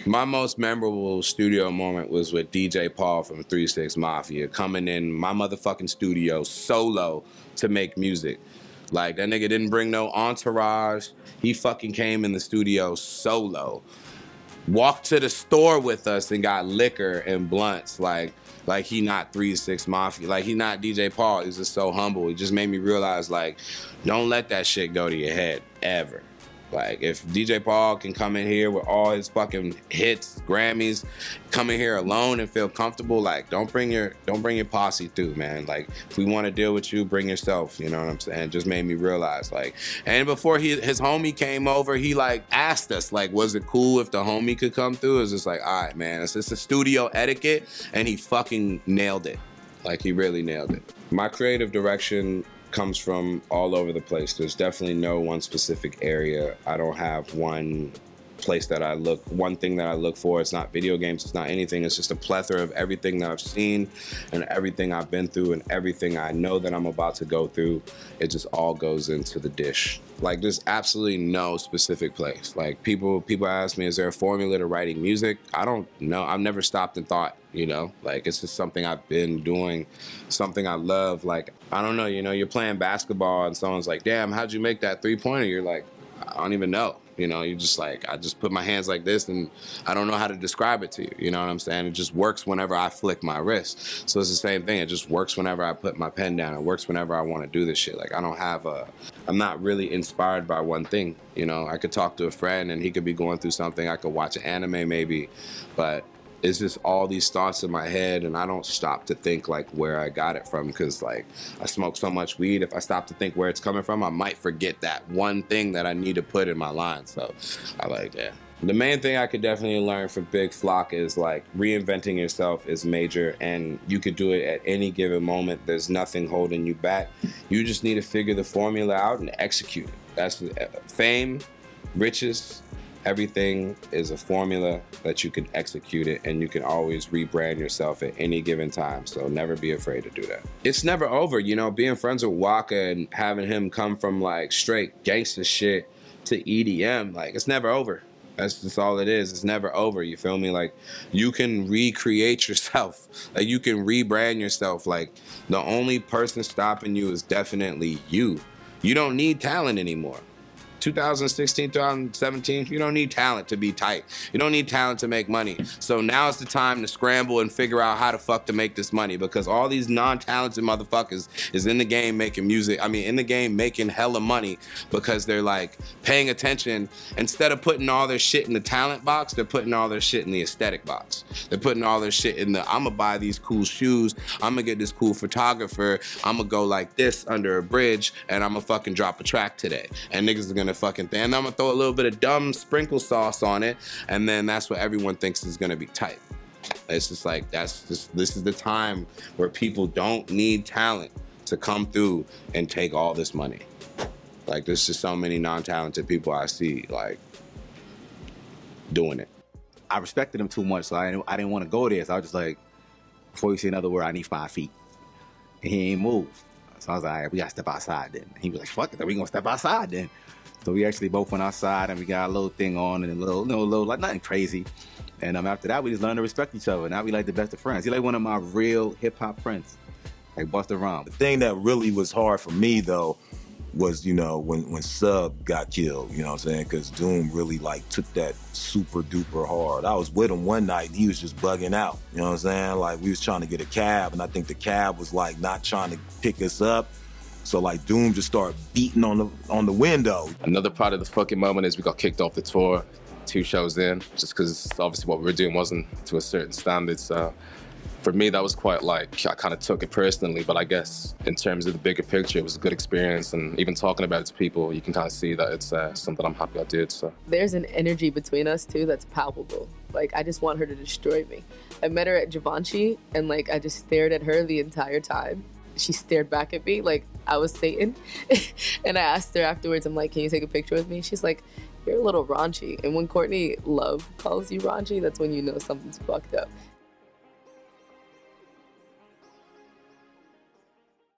My most memorable studio moment was with DJ Paul from 3 6 Mafia coming in my motherfucking studio solo to make music. Like, that nigga didn't bring no entourage. He fucking came in the studio solo. Walked to the store with us and got liquor and blunts. Like he not 3 6 Mafia. Like, he not DJ Paul. He's just so humble. He just made me realize, like, don't let that shit go to your head, ever. Like, if DJ Paul can come in here with all his fucking hits, Grammys, come in here alone and feel comfortable, like, don't bring your posse through, man. Like, if we want to deal with you, bring yourself, you know what I'm saying? It just made me realize, like, and before his homie came over, he, like, asked us, like, was it cool if the homie could come through? It was just like, all right, man, it's just a studio etiquette, and he fucking nailed it. Like, he really nailed it. My creative direction comes from all over the place. There's definitely no one specific area. I don't have one place that one thing that I look for. It's not video games, it's not anything. It's just a plethora of everything that I've seen and everything I've been through and everything I know that I'm about to go through. It just all goes into the dish. Like, there's absolutely no specific place. Like, people ask me, is there a formula to writing music? I don't know. I've never stopped and thought, you know? Like, it's just something I've been doing, something I love. Like, I don't know, you know, you're playing basketball and someone's like, damn, how'd you make that three-pointer? You're like, I don't even know. You know, you just like, I just put my hands like this and I don't know how to describe it to you. You know what I'm saying? It just works whenever I flick my wrist. So it's the same thing. It just works whenever I put my pen down. It works whenever I want to do this shit. Like, I'm not really inspired by one thing. You know, I could talk to a friend and he could be going through something. I could watch an anime maybe, but it's just all these thoughts in my head and I don't stop to think like where I got it from, because like I smoke so much weed. If I stop to think where it's coming from, I might forget that one thing that I need to put in my line. So I like that. The main thing I could definitely learn from Big Flocka is like reinventing yourself is major, and you could do it at any given moment. There's nothing holding you back. You just need to figure the formula out and execute it. That's fame, riches, everything is a formula that you can execute it, and you can always rebrand yourself at any given time. So never be afraid to do that. It's never over, you know, being friends with Waka and having him come from like straight gangster shit to EDM, like it's never over. That's just all it is. It's never over, you feel me? Like, you can recreate yourself. Like, you can rebrand yourself. Like, the only person stopping you is definitely you. You don't need talent anymore. 2016, 2017, you don't need talent to be tight. You don't need talent to make money. So now's the time to scramble and figure out how the fuck to make this money, because all these non-talented motherfuckers is in the game making music. I mean, in the game making hella money because they're like paying attention. Instead of putting all their shit in the talent box, they're putting all their shit in the aesthetic box. They're putting all their shit in the, I'm gonna buy these cool shoes, I'm gonna get this cool photographer, I'm gonna go like this under a bridge, and I'm gonna fucking drop a track today. And niggas are gonna fucking thing. And I'm gonna throw a little bit of dumb sprinkle sauce on it, and then that's what everyone thinks is gonna be tight. It's just like, this is the time where people don't need talent to come through and take all this money. Like, there's just so many non-talented people I see like doing it. I respected him too much, so I didn't want to go there. So I was just like, before you say another word, I need 5 feet. And he ain't move. So I was like, all right, we gotta step outside then. He was like, fuck it, we gonna step outside then. So we actually both went outside and we got a little thing on and a little, like nothing crazy. And after that, we just learned to respect each other. Now we like the best of friends. He's like one of my real hip hop friends, like Busta Rhymes. The thing that really was hard for me though was, you know, when Sub got killed, you know what I'm saying? Because Doom really like took that super duper hard. I was with him one night and he was just bugging out, you know what I'm saying? Like, we was trying to get a cab and I think the cab was like not trying to pick us up. So like Doom just started beating on the window. Another part of the fucking moment is we got kicked off the tour 2 shows in, just because obviously what we were doing wasn't to a certain standard. So for me, that was quite like, I kind of took it personally, but I guess in terms of the bigger picture, it was a good experience. And even talking about it to people, you can kind of see that it's something I'm happy I did. So there's an energy between us too that's palpable. Like, I just want her to destroy me. I met her at Givenchy and like, I just stared at her the entire time. She stared back at me like I was Satan. And I asked her afterwards, I'm like, can you take a picture with me? She's like, you're a little raunchy. And when Courtney Love calls you raunchy, that's when you know something's fucked up.